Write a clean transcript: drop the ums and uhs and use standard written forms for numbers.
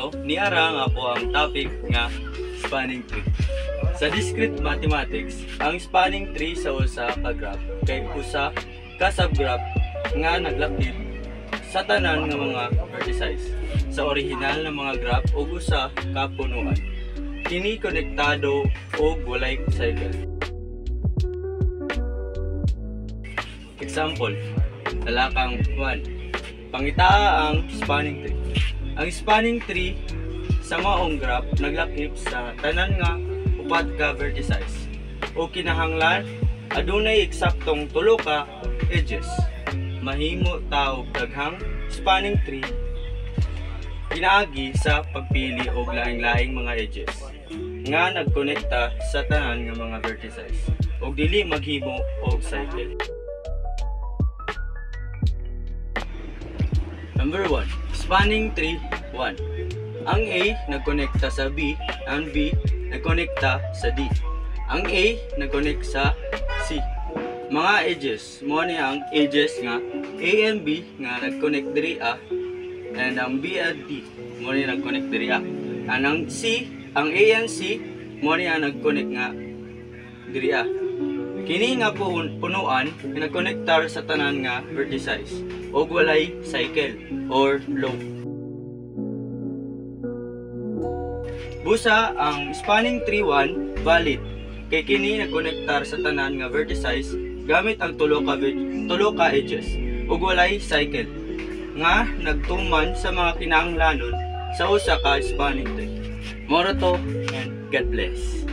adlaw niara nga ako ang topic nga spanning tree. Sa discrete mathematics, ang spanning tree sa usa ka graph kay usa ka subgraph nga naglakip sa tanan nga mga vertices sa orihinal nga mga graph ug usa ka punuan. Kini konektado og walay cycle. Example, talakang 1. Pangitaa ang spanning tree. Ang spanning tree sa maong graph naglakip sa tanan nga upat ka vertices o kinahanglan adunay eksaktong tulo ka edges. Mahimo ta og daghang spanning tree pinaagi sa pagpili og laing-laing mga edges nga nagkonekta sa tanan nga mga vertices ug dili maghimo og cycle. Number 1. Spanning tree 1. Ang A nagkonekta sa B, ang B nagkonekta sa D. Ang A nagkonekt sa C. Mga edges, mo ni ang edges nga A and B nga nagkonekt diri A, and ang B and D mo ni nagkonekt diri A. Ang C, ang A and C mo ni ang nagkonekt nga diri A. Kini nga punuan nagkonektar sa tanan nga vertices ug walay cycle or loop. Busa ang spanning tree 1 valid kay kini nagkonektar sa tanan nga vertices gamit ang tulo ka edges ug walay cycle nga nagtuman sa mga kinahanglanon sa usa ka spanning tree. Moro to, and God bless.